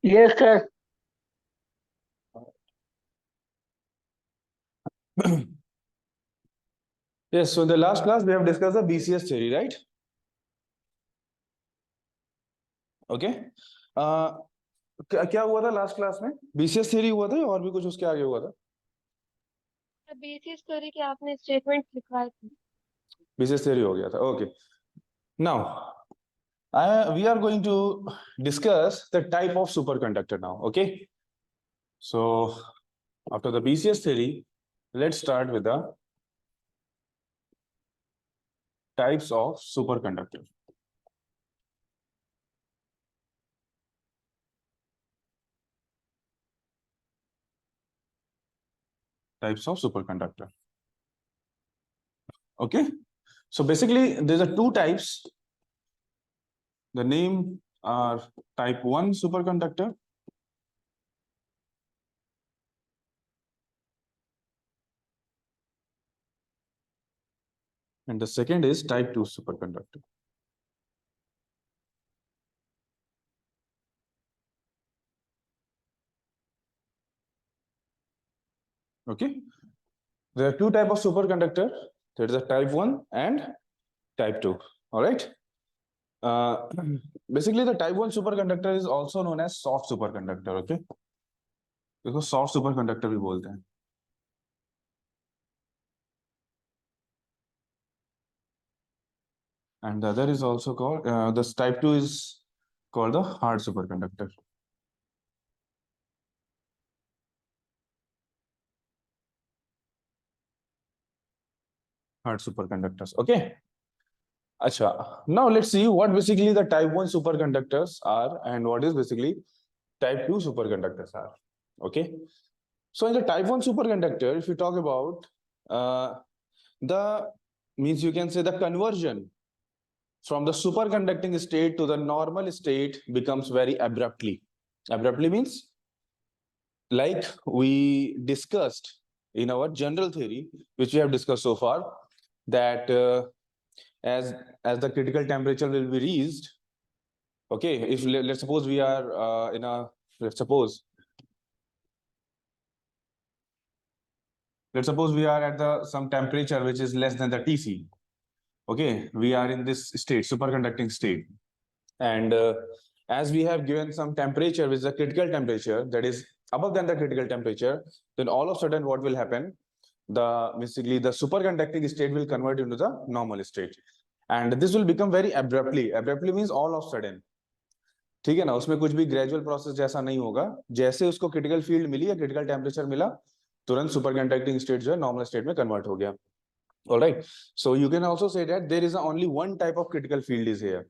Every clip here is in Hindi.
Yes, sir. Yes, so in the last class we have discussed the BCS theory, right? Okay. क्या हुआ था लास्ट क्लास में? BCS theory हुआ था या और भी कुछ उसके आगे हुआ था? बेसिस थ्योरी के आपने स्टेटमेंट लिखवाए थे। BCS theory हो गया था. Okay. Now, we are going to discuss the type of superconductor now. Okay. So after the BCS theory, let's start with the types of superconductor. Types of superconductor. Okay. So basically, there's a two types. The name are type 1 superconductor and the second is type 2 superconductor. Okay. There are two types of superconductor. There is a type 1 and type 2. All right. Basically, the type 1 superconductor is also known as soft superconductor. Okay. इसको soft superconductor भी बोलते हैं. And the other is also called, this type 2 is called the hard superconductor. Hard superconductors. Okay. Acha. Now let's see what basically the type 1 superconductors are and what is basically type 2 superconductors are. Okay. So in the type 1 superconductor, if you talk about the means you can say the conversion from the superconducting state to the normal state becomes very abruptly. Abruptly means like we discussed in our general theory, which we have discussed so far, that as the critical temperature will be reached, okay, if let's suppose we are let's suppose we are at the some temperature which is less than the Tc. Okay, we are in this state, superconducting state, and as we have given some temperature which is a critical temperature that is above than the critical temperature, then all of a sudden what will happen? Basically the superconducting state will convert into the normal state, and this will become very abruptly. Abruptly means all of a sudden. ठीक है ना, उसमें कुछ भी ग्रेजुअल प्रोसेस जैसा नहीं होगा. जैसे उसको क्रिटिकल फील्ड मिली या क्रिटिकल टेम्परेचर मिला, तुरंत सुपर कंडक्टिंग स्टेट जो है नॉर्मल स्टेट में कन्वर्ट हो गया. All right. So you can also say that there is only one type of critical field is here.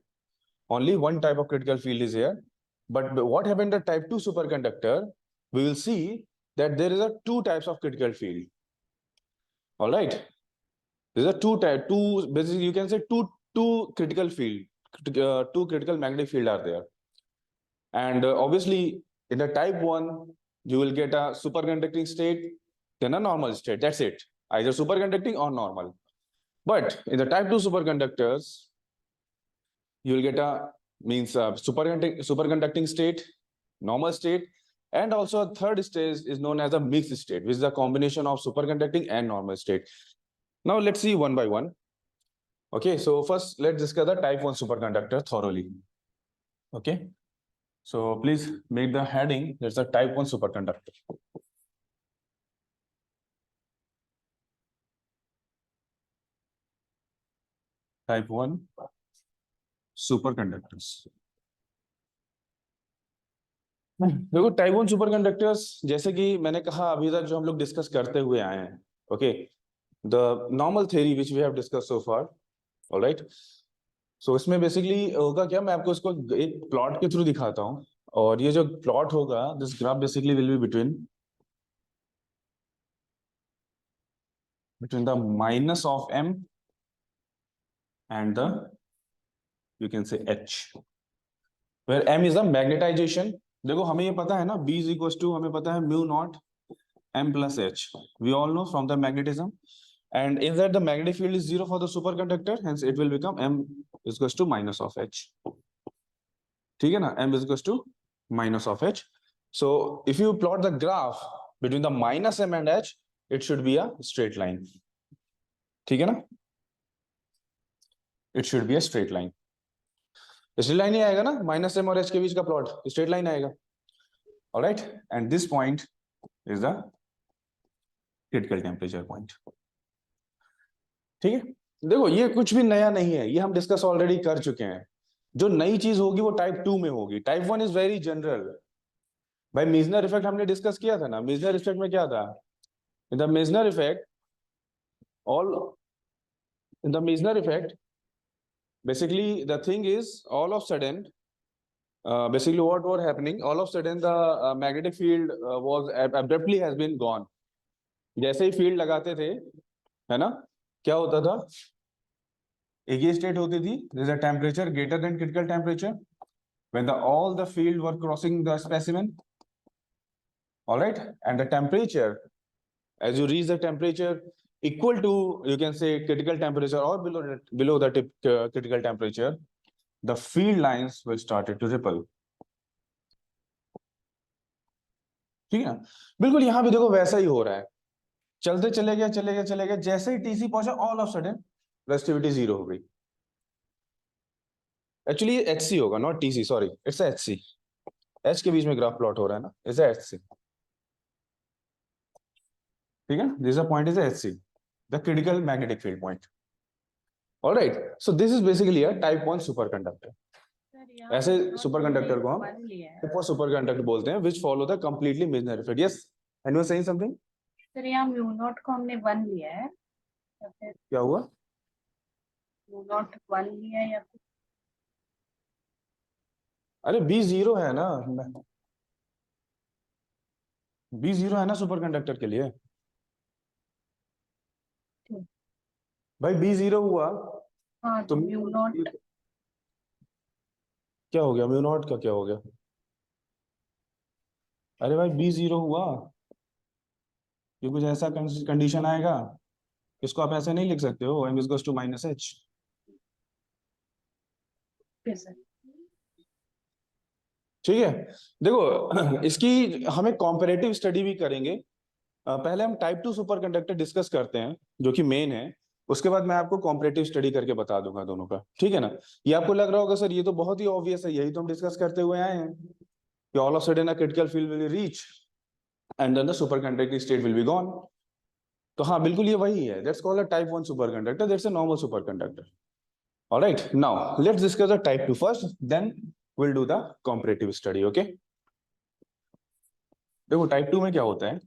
Only one type of critical field is here. But what happened to type 2 superconductor? We will see that there is a two types of critical field. All right. There is a two basically you can say two critical field, two critical magnetic field are there. And obviously, in the type 1, you will get a superconducting state, then a normal state. That's it. Either superconducting or normal. But in the type 2 superconductors, you will get a superconducting state, normal state, and also a third stage is known as a mixed state, which is a combination of superconducting and normal state. Now let's see one by one. Okay, so first let's discuss the type 1 superconductor thoroughly. Okay. So please make the heading, there's a type 1 superconductor. Type 1 superconductors. देखो टाइप 1 सुपरकंडक्टर्स जैसे कि मैंने कहा अभी तक जो हम लोग डिस्कस करते हुए आए हैं. Okay, the normal theory which we have discuss so far. Alright, so इसमें बेसिकली होगा क्या, मैं आपको इसको एक प्लॉट के थ्रू दिखाता हूँ. और ये जो प्लॉट होगा, this graph basically will be between the minus of m and the you can say h, where m is the magnetization. देखो हमें ये पता है ना, B is equals to हमें पता है mu naught m plus h. We all know from the magnetism, and inside the magnetic field is 0 for the superconductor, hence it will become m is equals to minus of h. ठीक है ना, m is equals to minus of h. So if you plot the graph between the minus m and h, it should be a straight line. ठीक है ना? It should be a straight line. Straight line ही आएगा ना, minus m और h के बीच का plot straight line आएगा. All right, and this point is the critical temperature point. ठीक है? देखो ये कुछ भी नया नहीं है, ये हम डिस्कस ऑलरेडी कर चुके हैं. जो नई चीज होगी वो टाइप 2 में होगी. Type 1 is very general. भाई मीजनर इफेक्ट हमने डिस्कस किया था ना. मीजनर इफेक्ट में क्या था? In the Meissner effect basically the thing is all of sudden basically what was happening, all of sudden the magnetic field was abruptly has been gone. जैसे ही फील्ड लगाते थे, है ना, क्या होता था? एक ही स्टेट होती थी, there is a temperature greater than critical temperature when all the field were crossing the specimen. All right, and the temperature, as you reach the temperature equal to, you can say, critical temperature or below the critical temperature, the field lines will started to ripple. ठीक है? बिल्कुल यहाँ भी देखो वैसा ही हो रहा है. चलते चले गए, जैसे ही टीसी पहुंचा, ऑल ऑफ सडन रेजिस्टिविटी 0 हो गई. एक्चुअली एचसी होगा, not TC, sorry, it's HC. H के बीच में ग्राफ प्लॉट हो रहा है ना, इट्स एचसी. ठीक है? This point is HC, the critical magnetic field point. All right, so this is basically a type 1 superconductor. ऐसे सुपरकंडक्टर को हम type 1 superconductor बोलते हैं, which follow the completely Meissner effect. Yes, and you were saying something? Sir यहाँ म्यू नॉट को हमने 1 लिया है या फिर क्या हुआ? म्यू नॉट 1 लिया है या फिर अरे B0 है ना, B0 है ना सुपरकंडक्टर के लिए. भाई B0 हुआ. हाँ तो म्यू नॉट क्या हो गया? म्यू नॉट का क्या हो गया? अरे भाई B0 हुआ, ये कुछ ऐसा कंडीशन आएगा, इसको आप ऐसे नहीं लिख सकते हो, m is two minus h. ठीक है? देखो इसकी हमें कॉम्पैरेटिव स्टडी भी करेंगे. पहले हम टाइप 2 सुपरकंडक्टर डिस्कस करते हैं जो कि मेन है, उसके बाद मैं आपको कॉम्पैरेटिव स्टडी करके बता दूंगा दोनों का. ठीक है ना? ये आपको लग रहा होगा सर ये तो बहुत ही ऑब्वियस है, यही तो हम डिस्कस करते हुए आए हैं कि all of sudden a critical field will reach and then the superconducting state will be gone. तो हाँ बिल्कुल ये वही है. That's called a type 1 superconductor. That's a normal superconductor. Alright, now let's discuss the type 2 first, then we'll do the comparative study. Okay, देखो टाइप 2 में क्या होता है.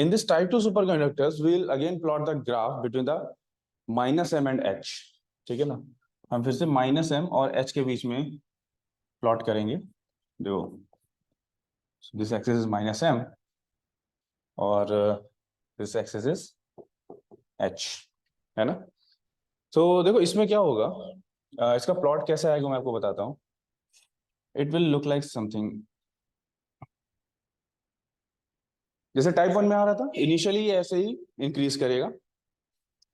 In this type 2 superconductors we'll again plot the graph between the minus m and h. ठीक है ना? हम फिर से माइनस m और h के बीच में प्लॉट करेंगे. देखो this axis is minus m और दिस एक्सिस इज h, है ना? तो देखो इसमें क्या होगा, इसका प्लॉट कैसा आएगा मैं आपको बताता हूँ. It will look like something जैसे टाइप 1 में आ रहा था. इनिशियली ऐसे ही इंक्रीज करेगा,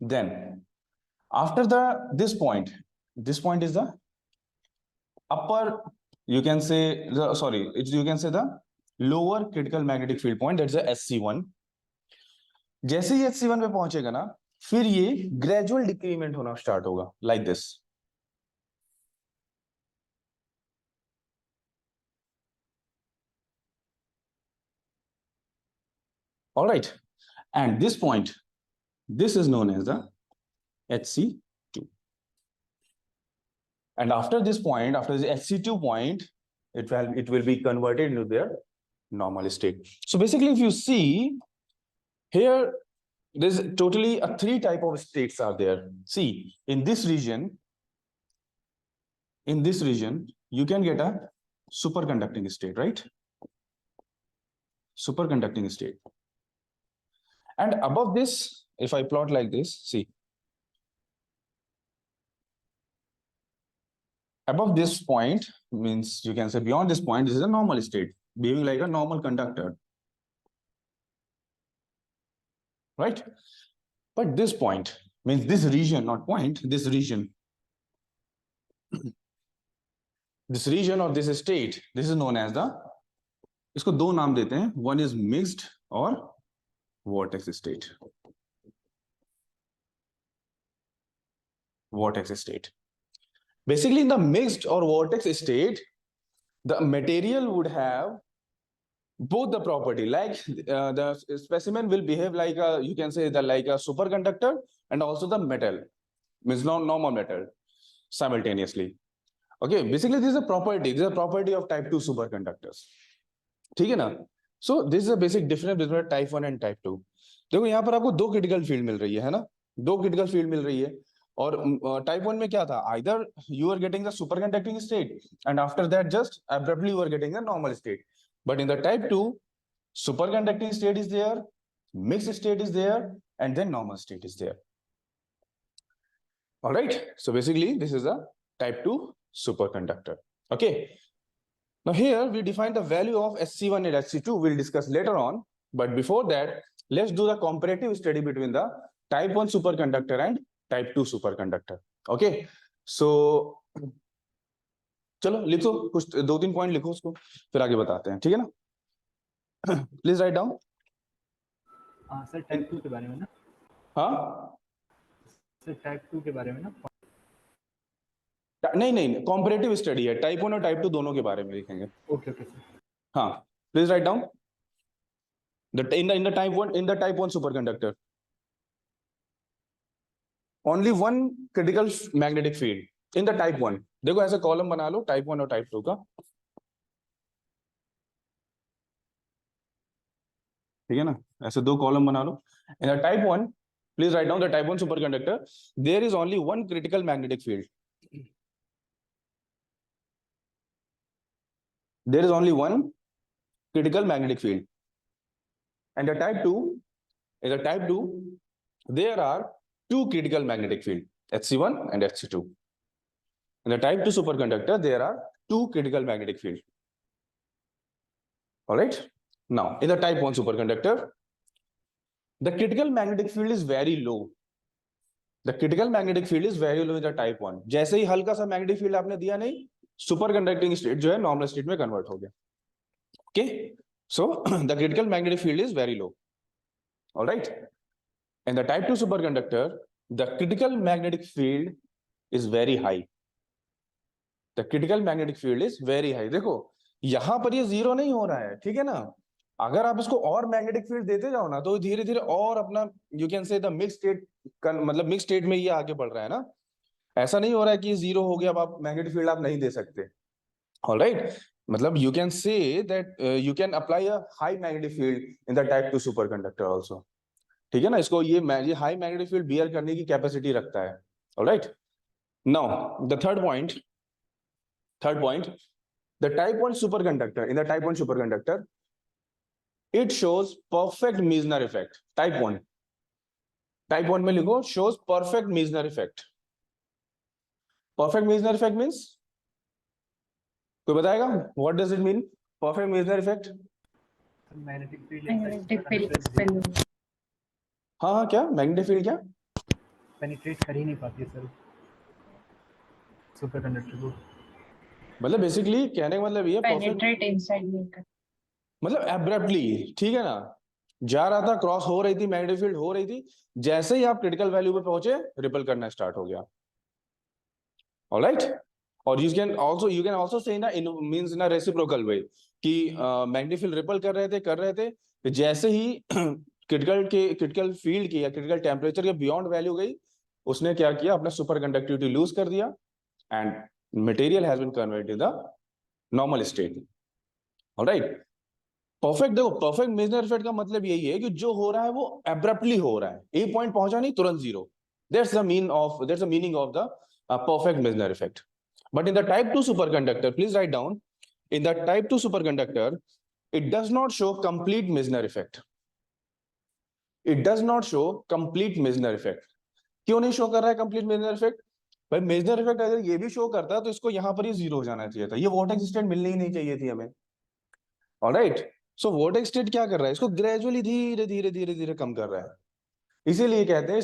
then after the this point is the upper, you can say you can say the lower critical magnetic field point, that's the SC1. जैसे ही SC1 पे पहुंचेगा ना, फिर ये ग्रेजुअल डिक्रीमेंट होना स्टार्ट होगा like this. All right, and this point, this is known as the HC2. And after this point, after the HC2 point, it will be converted into their normal state. So basically, if you see here, there's totally a 3 type of states are there. See, in this region, you can get a superconducting state, right? Superconducting state. And above this, if I plot like this, see, above this point means you can say beyond this point, this is a normal state, behaving like a normal conductor. right? But this point means this region, not point, this region or this state, this is known as the, इसको दो नाम देते हैं, one is mixed और vortex state. Vortex state. Basically, in the mixed or vortex state, the material would have both the property, like the specimen will behave like a, you can say that like a superconductor and also the metal, means normal metal simultaneously. Okay, basically this is a property, this is a property of type 2 superconductors. ठीक है ना? So this is a basic difference between type 1 and type 2. देखो यहाँ पर आपको दो critical field मिल रही है ना? दो critical field मिल रही है और type 1 में क्या था? Either you are getting the superconducting state and after that just abruptly you are getting the normal state. But in the type 2, superconducting state is there, mixed state is there, and then normal state is there. All right. So basically this is a type 2 superconductor. Okay. Now here we define the value of SC1 and SC2. We'll discuss later on. But before that, let's do the comparative study between the type 1 superconductor and type 2 superconductor. Okay. So चलो लिखो कुछ दो तीन पॉइंट लिखो उसको फिर आगे बताते हैं, ठीक है ना? Please write down. Sir type 2 के बारे में ना? हाँ सर टाइप 2 के बारे में ना? नहीं कॉम्परेटिव स्टडी है, टाइप 1 और टाइप 2 दोनों के बारे में लिखेंगे. Okay okay sir. हाँ please write down in the type 1 superconductor only one critical magnetic field in the type 1. देखो ऐसे कॉलम बना लो टाइप 1 और टाइप 2 का, ठीक है ना? ऐसे दो कॉलम बना लो. In the type 1, please write down the type 1 superconductor. There is only one critical magnetic field. There is only one critical magnetic field. And the type 2, in the type 2, there are two critical magnetic field, Hc1 and Hc2. In the type 2 superconductor, there are two critical magnetic field. All right. Now, in the type 1 superconductor, the critical magnetic field is very low. The critical magnetic field is very low in the type 1. जैसे ही हल्का सा magnetic field आपने दिया नहीं, superconducting state जो है normal state में convert हो गया. Okay. So the critical magnetic field is very low. All right. In the type 2 superconductor, the critical magnetic field is very high. The critical magnetic field is very high. देखो यहाँ पर ये जीरो नहीं हो रहा है, ठीक है ना? अगर आप इसको और मैग्नेटिक फील्ड देते जाओ ना तो धीरे धीरे और अपना you can say the mix state, मतलब मिक्स स्टेट में ये आगे बढ़ रहा है ना. ऐसा नहीं हो रहा है कि जीरो हो गया अब आप मैग्नेटिक फील्ड आप नहीं दे सकते. ऑलराइट, मतलब you can say that you can apply a high magnetic field in the type 2 superconductor also, ठीक है ना? इसको ये हाई मैग्नेटिक फील्ड बियर करने की कैपेसिटी रखता है. Alright, now the third point, the type 1 superconductor, in the type 1 superconductor, it shows perfect Meissner effect. Type 1 में लिखो shows perfect Meissner effect. Perfect Meissner effect means, कोई बताएगा what does it mean? Perfect Meissner effect. Magnetic Magnetic field field expel. हाँ क्या मैग्नेटिक फील्ड क्या पेनिट्रेट कर ही नहीं पाती है सर सुपरकंडक्टर को. मतलब बेसिकली कहने का मतलब ये Penetrate inside maker. मतलब एब्रप्टली, ठीक है ना? जा रहा था, क्रॉस हो रही थी, मैग्नेटिक फील्ड हो रही थी, जैसे ही आप क्रिटिकल वैल्यू पे पहुंचे रिपल करना स्टार्ट हो गया. ऑलराइट, और you can also say in means in a reciprocal वे कि मैग्नेटिक फील्ड रिपल कर रहे थे जैसे ही क्रिटिकल फील्ड की या क्रिटिकल टेम्परेचर के बियॉन्ड वैल्यू गई, उसने क्या किया, अपना सुपर कंडक्टिविटी लूज कर दिया and material has been converted to the normal state. Alright, perfect, देखो परफेक्ट मेजनर इफेक्ट का मतलब यही है कि जो हो रहा है वो एब्रप्टली हो रहा है, ए पॉइंट पहुंचा नहीं तुरंत zero. That's the meaning of the perfect Meissner effect. But in the type 2 superconductor, please write down, in the type 2 superconductor, it does not show complete Meissner effect. It does not show complete Meissner effect. क्यों नहीं शो कर रहा है complete Meissner effect? भाई Meissner effect अगर ये भी शो करता तो इसको यहाँ पर ही जीरो हो जाना चाहिए था, ये vortex state मिलनी ही नहीं चाहिए थी हमें. Alright, so vortex state क्या कर रहा है, इसको ग्रेजुअली धीरे धीरे कम कर रहा है. इसीलिए कहते हैं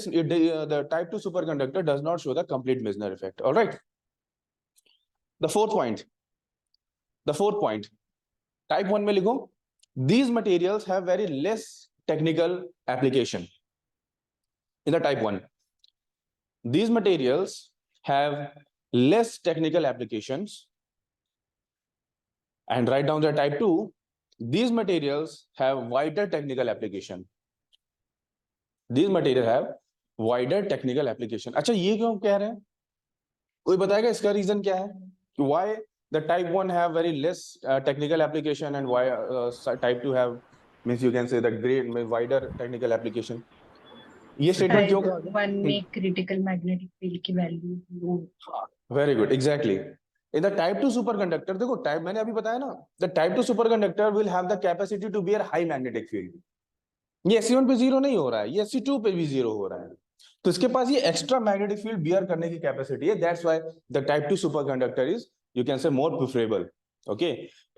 the type 2 superconductor does not show the complete Meissner effect. Alright, the fourth point type 1 में लिखो, these materials have very less technical application. In the type 1, these materials have less technical applications. And write down the type 2, these materials have wider technical application. These materials have wider technical application. अच्छा, ये क्यों कह रहे हैं? कोई बताएगा इसका रीजन क्या है? Why the type 1 have very less technical application and why type 2 have, means you can say the great wider technical application. ये स्टेटमेंट क्यों? वन में क्रिटिकल मैग्नेटिक फील्ड की value. Very good, exactly. In the type 2 superconductor, देखो टाइप मैंने अभी बताया ना, the type 2 superconductor will have the capacity to bear high magnetic field. ये SC1 पे जीरो नहीं हो रहा है, ये SC2 पे भी जीरो हो रहा है, तो इसके पास ये एक्स्ट्रा मैग्नेटिक फील्ड बियर करने की कैपेसिटी है. That's why the type 2 superconductor is, you can से, मोर preferable. Okay,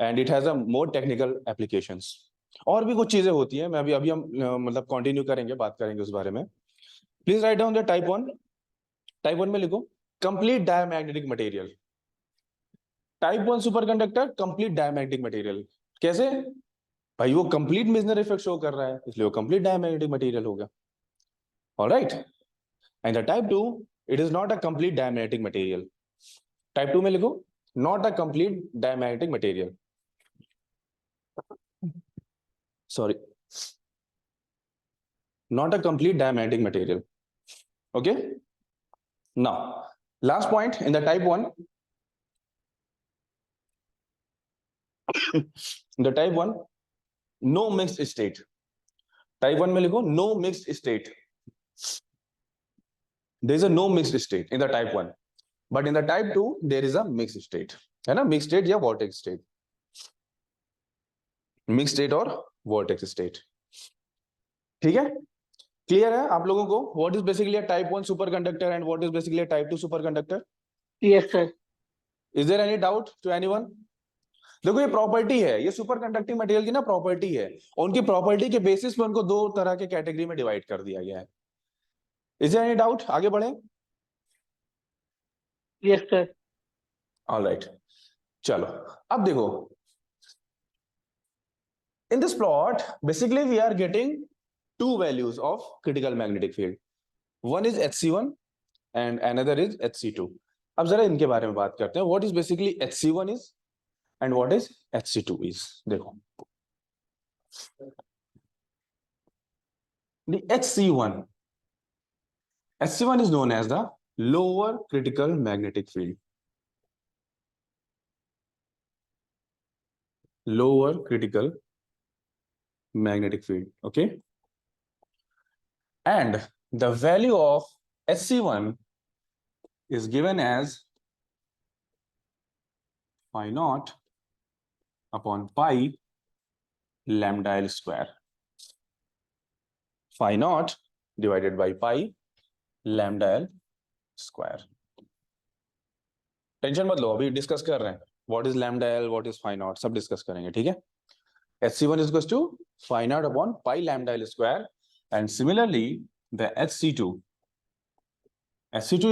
and it has a more technical applications. और भी कुछ चीजें होती हैं, मैं अभी हम मतलब कंटिन्यू करेंगे, बात करेंगे उस बारे में. Please write down the type 1. Type 1 में लिखो complete diamagnetic material. Type 1 superconductor complete diamagnetic material. कैसे भाई? वो कंप्लीट मेसनर इफेक्ट शो कर रहा है, इसलिए वो कंप्लीट डायमैग्नेटिक मटेरियल होगा. Alright, and the type 2, it is not a complete diamagnetic material. Type 2 में लिखो not a complete diamagnetic material. Sorry, not a complete diamagnetic material. Okay, now last point in the type 1, the type 1, no mixed state. Type 1 में लिखो no mixed state. There is a no mixed state in the type 1, but in the type 2 there is a mixed state. है ना, mixed state या vortex state. Mixed state और vortex state. ठीक है, क्लियर है आप लोगों को? What is basically a type 1 superconductor and what is basically a type 2 superconductor? Yes, sir. Is there any doubt to anyone? देखो ये प्रॉपर्टी है, ये सुपर कंडक्टिंग मटेरियल की ना प्रॉपर्टी है, और उनकी प्रॉपर्टी के बेसिस पे उनको दो तरह के कैटेगरी में डिवाइड कर दिया गया है. Is there any doubt? आगे बढ़े. Yes, sir. ऑलराइट, चलो अब देखो, in this plot basically we are getting two values of critical magnetic field. One is HC1 and another is HC2. अब जरा इनके बारे में बात करते हैं. What is basically HC1 is and what is HC2 is. देखो, the HC1 is known as the lower critical magnetic field. Lower critical magnetic field. Okay. And the value of HC1 is given as phi naught upon pi lambda L square. Phi naught divided by pi lambda L square. Tension मत लो, अभी डिस्कस कर रहे हैं. What is lambda L, what is phi naught, सब डिस्कस करेंगे. ठीक है, HC1 is equals to phi naught upon pi lambda L square. And similarly, the HC2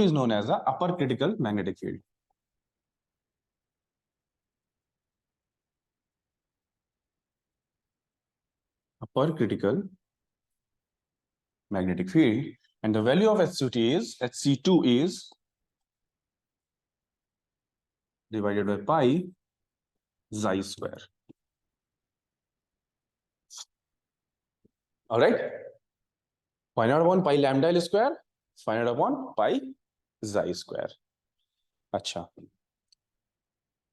is known as the upper critical magnetic field. Upper critical magnetic field, and the value of HC2 is divided by pi xi square. All right. Phi naught upon pi lambda L square, phi naught upon pi xi square. अच्छा.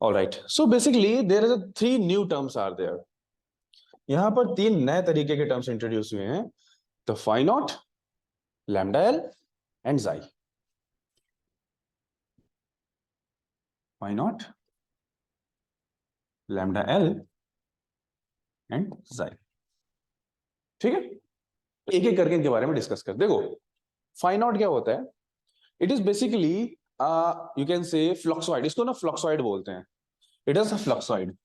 All right. So basically there is a 3 new terms are there. यहाँ पर 3 नए तरीके के terms introduce हुए हैं. The phi naught, lambda L and xi. Phi naught, lambda L and xi. ठीक है, एक एक करके इनके बारे में डिस्कस कर. देखो फाई नॉट क्या होता है? It is basically you can say fluxoid. इसको ना फ्लक्सॉइड बोलते हैं. It is a fluxoid.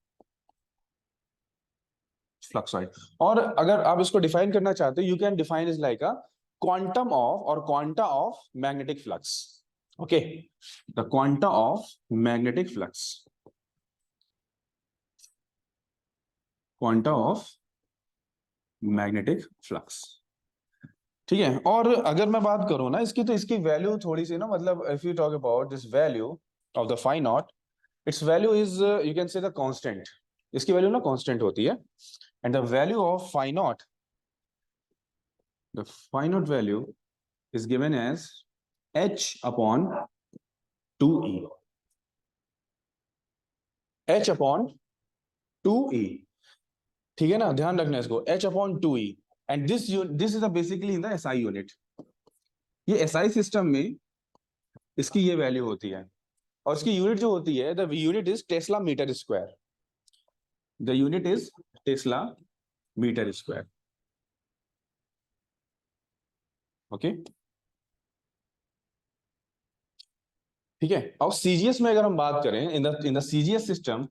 और अगर आप इसको डिफाइन करना चाहते हो, you can define is like a quantum of or quanta of magnetic flux. Okay, the quanta of magnetic flux. Quanta of magnetic flux. ठीक है, और अगर मैं बात करूं ना इसकी, तो इसकी वैल्यू थोड़ी सी ना, मतलब if you talk about this value of the phi not, its value is you can say the constant. इसकी वैल्यू ना कांस्टेंट होती है. And the value of phi not, the phi not value is given as h upon 2e. h upon 2e. ठीक है ना, ध्यान रखना इसको, h upon 2e. and this is basically in the SI unit. ये SI सिस्टम में इसकी ये वैल्यू होती है, और इसकी यूनिट जो होती है, the unit is tesla meter square. The unit is tesla meter square. Okay, ठीक है. अब सीजीएस में अगर हम बात करें, in the CGS system,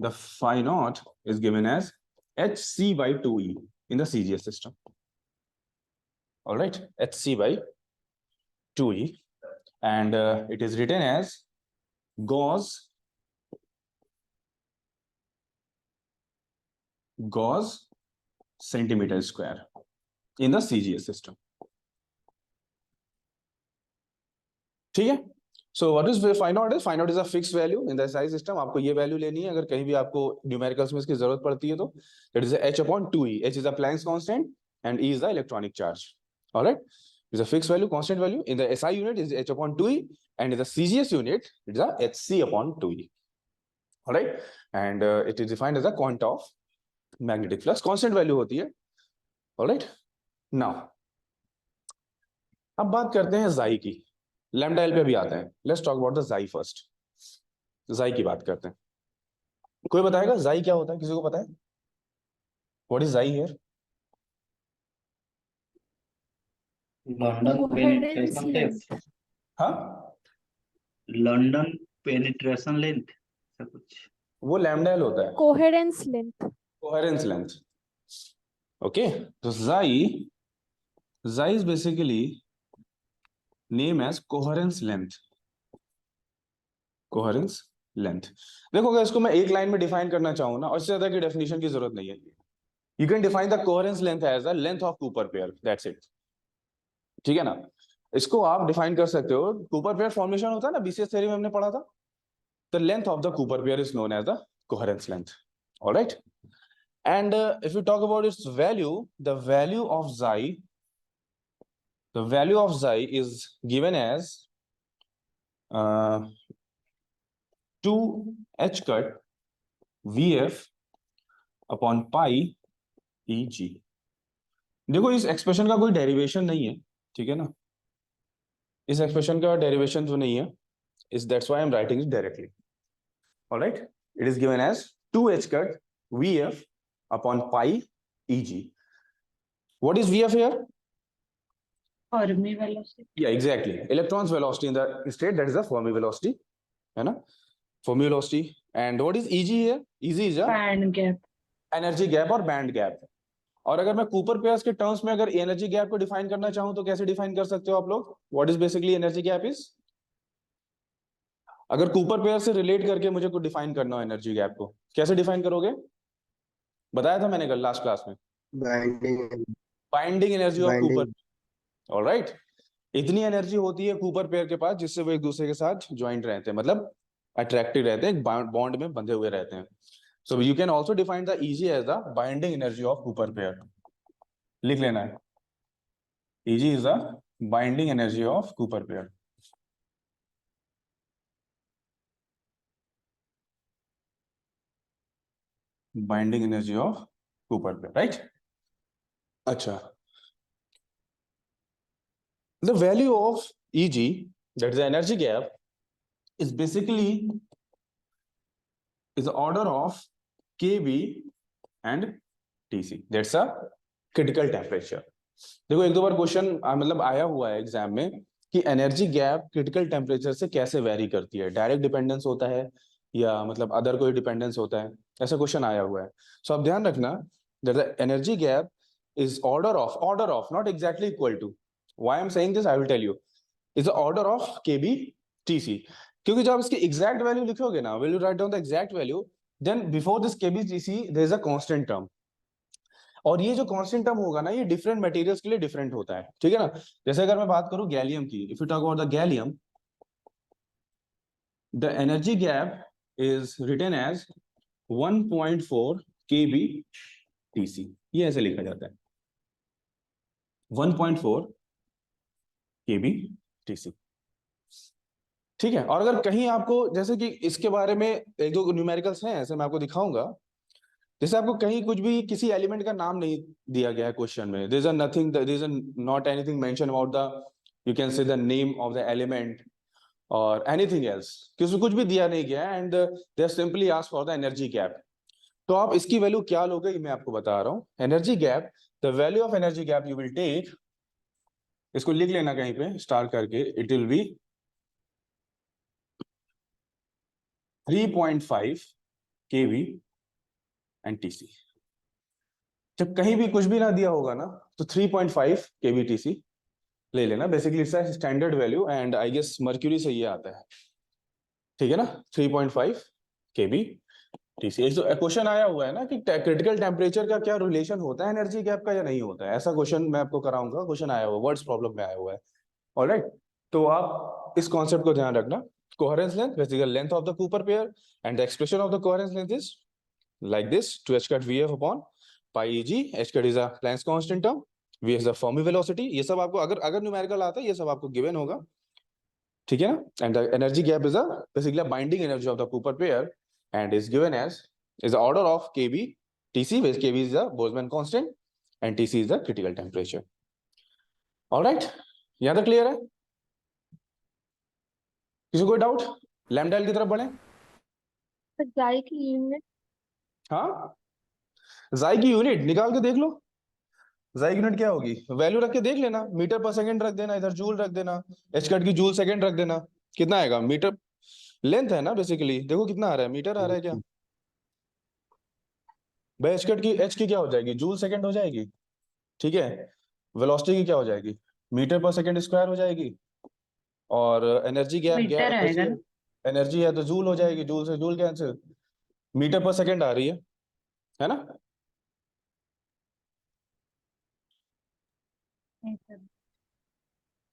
the phi not is given as hc by 2e in the CGS system. All right, hc by 2e, and it is written as Gauss centimeter square in the CGS system. ठीक है. So what is phi not is? Phi not is a fixed value in the SI system. आपको ये वैल्यू लेनी है, अगर कहीं भी आपको न्यूमेरिकल्स में इसकी जरूरत पड़ती है तो. That is h upon 2e. h is the Planck's constant and e is the electronic charge. All right, it's a fixed value, constant value. In the SI unit is h upon 2e, and in the CGS unit it is a hc upon 2e. All right, and it is defined as a quanta of magnetic flux. Constant value होती है. All right, now अब बात करते हैं Xi की. लैम्डा एल पे भी आते हैं. Let's talk about the Xi first. Xi की बात करते हैं. कोई बताएगा Xi क्या होता है? किसी को पता है? What is Xi here? London penetration length. हाँ, लंदन पेनिट्रेशन लेंथ ऐसा कुछ. वो लैम्डा एल होता है. Coherence length. Coherence length. Okay, तो Xi is basically name as coherence length. Coherence length. देखो, अगर इसको मैं एक लाइन में डिफाइन करना चाहूँ ना, और इससे ज्यादा की डेफिनेशन की जरूरत नहीं है. You can define the coherence length as the length of Cooper pair. That's it. ठीक है ना, इसको आप डिफाइन कर सकते हो. Cooper pair फॉर्मेशन होता है ना, BCS थ्योरी में हमने पढ़ा था. The length of the Cooper pair is known as the coherence length. All right, and if you talk about its value, the value of Xi is given as 2h cut Vf upon pi Eg. देखो, इस एक्सप्रेशन का कोई डेरिवेशन नहीं है. ठीक है ना, इस एक्सप्रेशन का डेरिवेशन तो नहीं है. That's why I'm writing it directly. All right, it is given as 2h cut Vf upon pi Eg. What is Vf here? Fermi velocity. Yeah, exactly. Electron's velocity in the state, that is the Fermi velocity. है ना, Fermi velocity. And what is Eg here? Eg is a Band gap. energy gap और band gap. और अगर मैं कूपर पेयर्स के टर्म्स में अगर एनर्जी गैप को डिफाइन करना चाहूं तो कैसे डिफाइन कर सकते हो आप लोग? What is basically energy gap is? अगर कूपर पेयर से रिलेट करके मुझे कुछ डिफाइन करना हो एनर्जी गैप को, कैसे डिफाइन करोगे? बताया था मैंने कल लास्ट क्लास में. Binding energy of Cooper. Alright, इतनी एनर्जी होती है कूपर पेयर के पास जिससे वो एक दूसरे के साथ ज्वाइंट रहते हैं, मतलब अट्रैक्टेड रहते हैं, बॉन्ड में बंधे हुए रहते हैं. So you can also define the Eg as the binding energy of Cooper pair. लिख लेना है, Eg is the binding energy of Cooper pair. Binding energy of Cooper pair, right? अच्छा, the value of Eg, that is the energy gap, is basically is the order of Kb and Tc. That's a critical temperature. देखो, एक दो बार क्वेश्चन मतलब आया हुआ है एग्जाम में कि एनर्जी गैप क्रिटिकल टेम्परेचर से कैसे वेरी करती है, डायरेक्ट डिपेंडेंस होता है या मतलब अदर कोई डिपेंडेंस होता है, ऐसा क्वेश्चन आया हुआ है. सो आप ध्यान रखना that the energy gap is order of, not exactly equal to. Why I'm saying this, I will tell you. It's the order of kb tc. क्योंकि जब इसकी exact value लिखोगे ना, will you write down the exact value, then before this kb tc there is a constant term. और ये जो constant term होगा ना, ये different materials के लिए different होता है, ठीक है ना. जैसे अगर मैं बात करूं गैलियम की, if you talk about the gallium, the energy gap is written as 1.4 kb tc. ये ऐसे लिखा जाता है 1.4 kb tc. ठीक है. और अगर कहीं आपको, जैसे कि इसके बारे में एक दो न्यूमेरिकल्स हैं ऐसे मैं आपको दिखाऊंगा, जैसे आपको कहीं कुछ भी किसी एलिमेंट का नाम नहीं दिया गया है क्वेश्चन में, there is nothing, there is not anything mention about the, you can say the name of the element और एनीथिंग एल्स, कुछ भी दिया नहीं गया है, and they simply ask for the energy gap. तो आप इसकी वैल्यू क्या लोगे, मैं आपको बता रहा हूं. Energy gap, the value of energy gap you will take, इसको लिख लेना कहीं पे स्टार करके, it will be 3.5 kV and TC. जब कहीं भी कुछ भी ना दिया होगा ना, तो 3.5 kV TC ले लेना. बेसिकली इसका standard value, and I guess mercury से ये आता है, ठीक है ना. 3.5 kV TC. एक तो क्वेश्चन आया हुआ है ना कि क्रिटिकल टेम्परेचर का क्या रिलेशन होता है एनर्जी गैप का या नहीं होता है, ऐसा क्वेश्चन मैं आपको कराऊंगा. क्वेश्चन आया हुआ, वर्ड्स प्रॉब्लम में आया हुआ है. ऑलराइट, तो आप इस कॉन्सेप्ट को ध्यान रखना. Coherence length, basically length of the Cooper pair, and the expression of the coherence length is like this: 2h cut vf upon pi Eg. h cut is a Planck's constant term, v is the Fermi velocity. ये सब आपको अगर न्यूमेरिकल आता है, ये सब आपको गिवन होगा, ठीक है ना. And the energy gap is basically a binding energy of the Cooper pair, and is given as is the order of kb tc, where kb is the Boltzmann constant and tc is the critical temperature. All right, यहाँ तक क्लियर है? किसी कोई डाउट? लैम्डा एल की तरफ बढ़े. तो जाई की यूनिट, हाँ, जाई की यूनिट निकाल के देख लो. जाई की यूनिट क्या होगी, वैल्यू रख के देख लेना. मीटर पर सेकंड रख देना, इधर जूल रख देना, एच कट की जूल सेकंड रख देना. कितना आएगा? मीटर लेंथ है ना बेसिकली, देखो कितना आ रहा है, मीटर आ रहा है क्या भाई. एच कट की, एच की क्या हो जाएगी, जूल सेकंड हो जाएगी, ठीक है. वेलोसिटी की क्या हो जाएगी, मीटर पर सेकंड स्क्वायर हो जाएगी. और एनर्जी गैप, मीटर आएगा ना. एनर्जी है तो जूल हो जाएगी, जूल से जूल कैंसिल, मीटर पर सेकंड आ रही है ना.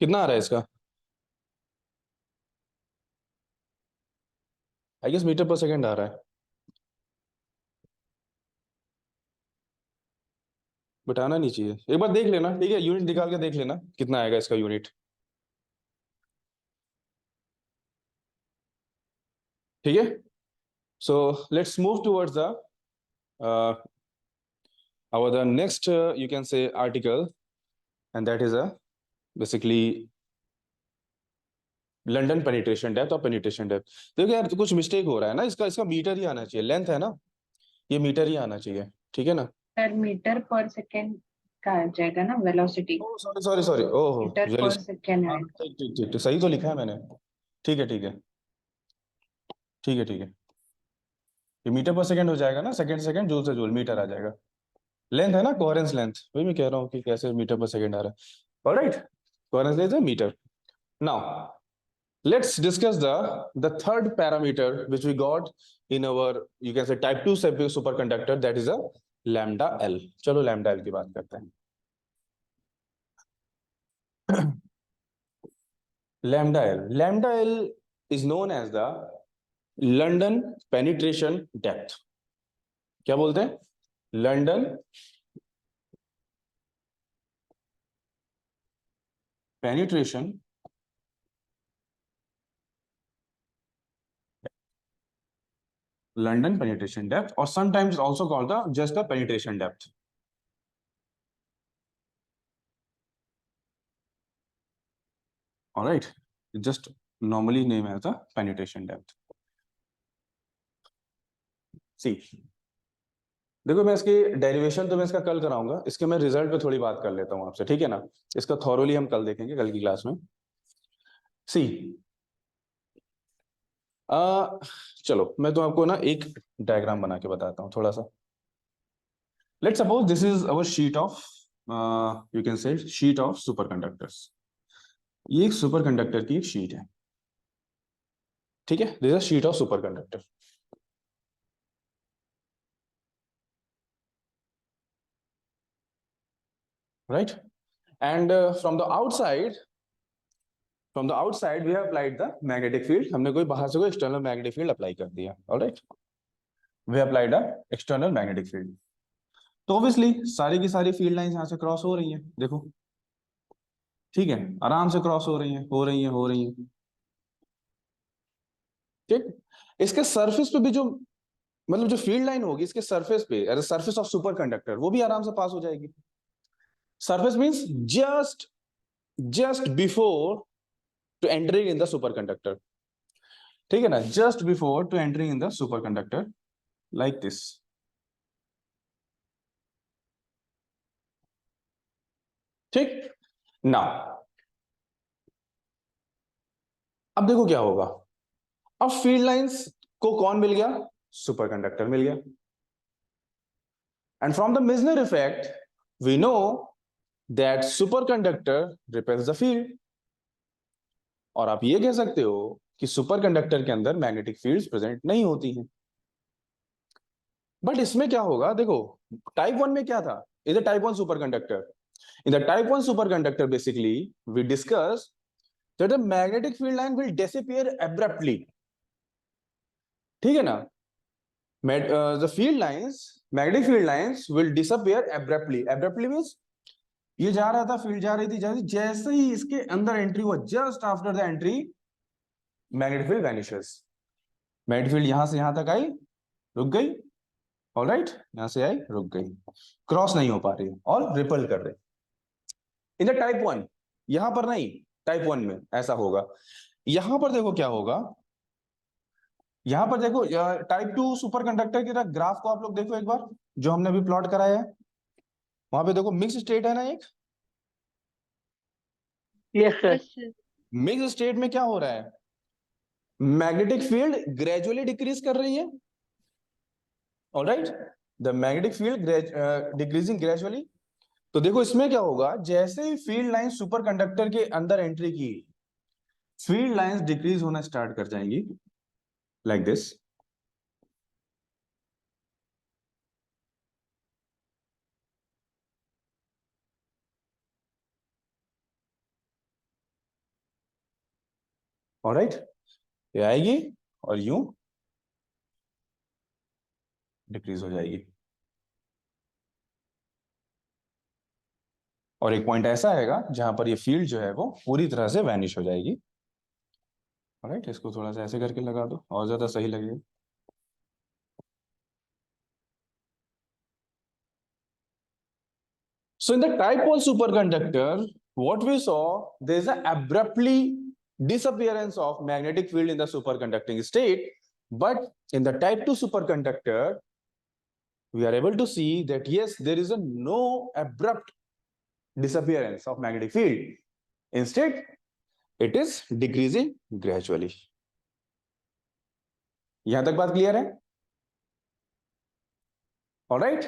कितना आ रहा है इसका, आई गेस मीटर पर सेकंड आ रहा है, बट आना नहीं चाहिए. एक बार देख लेना, ठीक है. यूनिट निकाल के देख लेना कितना आएगा इसका यूनिट, ठीक है. So let's move towards the our the next you can say article, and that is basically London penetration depth और पेनिट्रेशन डेप्थ. देखो यार, तो कुछ मिस्टेक हो रहा है ना, इसका मीटर ही आना चाहिए. लेंथ है ना, ये मीटर ही आना चाहिए, ठीक है ना. पर मीटर पर सेकंड का आ जाएगा ना वेलोसिटी. सॉरी ओहो, मीटर पर सेकंड है. ठीक, सही तो लिखा है मैंने. ठीक है ये मीटर पर सेकंड हो जाएगा ना, सेकंड जूल से जूल, मीटर आ जाएगा. लेंथ है ना, कोहेरेंस लेंथ, वही मैं कह रहा हूँ कि कैसे मीटर पर सेकंड आ रहा है. ऑलराइट, कोहेरेंस लेंथ है meter. Now let's discuss the third parameter which we got in our, you can say, type 2 superconductor, that is a lambda L. चलो lambda L की बात करते हैं. lambda L is known as the London penetration depth. क्या बोलते हैं? London penetration depth, or sometimes also called just the penetration depth. All right, it just normally named as the penetration depth. See, देखो मैं इसकी डेरिवेशन तो मैं इसका कल कराऊंगा, इसके मैं रिजल्ट पे थोड़ी बात कर लेता हूँ आपसे, ठीक है ना. इसका थॉरोली हम कल देखेंगे, कल की क्लास में. सी चलो मैं तो आपको ना एक डायग्राम बना के बताता हूँ थोड़ा सा. Let's suppose this is our sheet of, you can से शीट ऑफ सुपरकंडक्टर्स. ये एक सुपर कंडक्टर की एक शीट है, ठीक है, this is a sheet of super conductor. Right, and from the outside we have applied the magnetic field. हमने कोई बाहर से कोई एक्सटर्नल मैग्नेटिक फील्ड अप्लाई कर दिया। Alright, we applied a external magnetic field. तो ऑब्वियसली सारी की सारी फील्ड लाइंस यहां से क्रॉस हो रही हैं, देखो, ठीक है, आराम से क्रॉस हो रही हैं, हो रही हैं, हो रही हैं, ठीक। इसके सरफेस पे भी जो, मतलब जो फील्ड लाइन होगी इसके सरफेस पे, as a surface of super conductor, वो भी आराम से पास हो जाएगी। Surface means just before to entering in the super conductor, ठीक है ना, just before to entering in the super conductor, like this. ठीक ना, अब देखो क्या होगा। अब फील्ड लाइंस को कौन मिल गया? सुपर कंडक्टर मिल गया। And from the Meissner effect we know that super conductor repels the field. और आप ये कह सकते हो कि सुपर कंडक्टर के अंदर मैग्नेटिक फील्ड्स प्रेजेंट नहीं होती हैं। बट इसमें क्या होगा, देखो, टाइप 1 में क्या था? Is a type 1 super conductor. In the type 1 super conductor basically we discuss that the magnetic field line will disappear abruptly, ठीक है ना। The field lines, magnetic field lines will disappear abruptly. Abruptly means ये जा रहा था, फील्ड जा रही थी, जैसे ही इसके अंदर एंट्री हुआ, just after the entry magnetic field vanishes. Magnetic field यहां से यहां तक आई, रुक गई, ऑलराइट, यहां से आई, रुक गई, क्रॉस नहीं हो पा रही और रिपल कर रही। इन द टाइप 1, यहां पर नहीं, टाइप 1 में ऐसा होगा। यहां पर देखो क्या होगा, यहां पर देखो टाइप 2 सुपर कंडक्टर के ग्राफ को आप लोग देखो एक बार, जो हमने अभी प्लॉट कराया है, वहां पे देखो मिक्स स्टेट है ना एक। Yes sir. Yes, sir. Mix state में क्या हो रहा है? मैग्नेटिक फील्ड ग्रेजुअली डिक्रीज कर रही है, alright, the magnetic field decreasing gradually. तो देखो इसमें क्या होगा, जैसे ही फील्ड लाइन सुपर कंडक्टर के अंदर एंट्री की, फील्ड लाइंस डिक्रीज होना स्टार्ट कर जाएंगी, लाइक दिस। ऑलराइट, ये आएगी और यूं डिक्रीज हो जाएगी। और एक पॉइंट ऐसा आएगा जहां पर ये फील्ड जो है वो पूरी तरह से वैनिश हो जाएगी। ऑलराइट, इसको थोड़ा सा ऐसे करके लगा दो और ज्यादा सही लगेगा। So in the type 1 superconductor, what we saw, there is an abruptly disappearance of magnetic field in the superconducting state. But in the type 2 superconductor, we are able to see that yes, there is a no abrupt disappearance of magnetic field. Instead, it is decreasing gradually. यहां तक बात क्लियर है? ऑलराइट,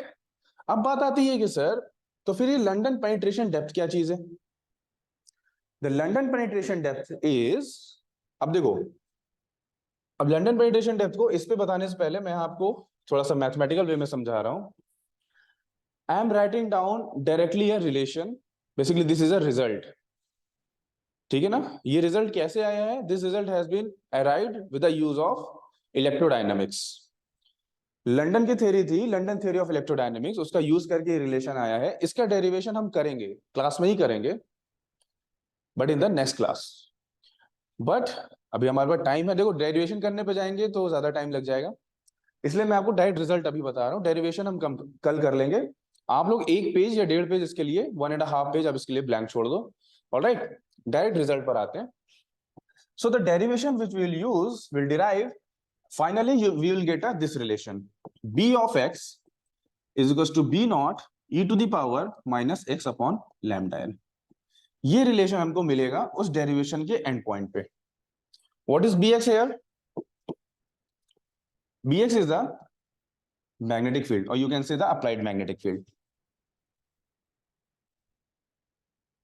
अब बात आती है कि सर, तो फिर ये लंडन पेनिट्रेशन डेप्थ क्या चीज है? The London penetration depth is, अब देखो, अब लंडन पेनिट्रेशन डेप्थ को इस पे बताने से पहले मैं आपको थोड़ा सा मैथमेटिकल वे में समझा रहा हूं। I am writing down directly a relation, basically this is a result, ठीक है ना। ये रिजल्ट कैसे आया है? This result has been arrived with the use of electrodynamics. London की थ्योरी थी, लंदन थ्योरी ऑफ इलेक्ट्रोडायनामिक्स, उसका यूज करके रिलेशन आया है। इसका डेरिवेशन हम करेंगे, क्लास में ही करेंगे, but in the next class. But अभी हमारे पास टाइम है, देखो डेरिवेशन करने पे जाएंगे तो ज्यादा टाइम लग जाएगा, इसलिए मैं आपको डायरेक्ट रिजल्ट अभी बता रहा हूँ। डेरिवेशन हम कल कर लेंगे। आप लोग 1 पेज या 1.5 पेज इसके लिए, 1.5 पेज अब इसके लिए ब्लैंक छोड़ दो। ऑलराइट, डायरेक्ट रिजल्ट पर आते हैं। So the derivation which we will use will derive, finally we will get this relation, b of x is equals to b naught e to the power minus x upon lambda n। ये रिलेशन हमको मिलेगा उस डेरिवेशन के एंड पॉइंट पे। What is bx here? bx is the magnetic field, or you can say the applied magnetic field.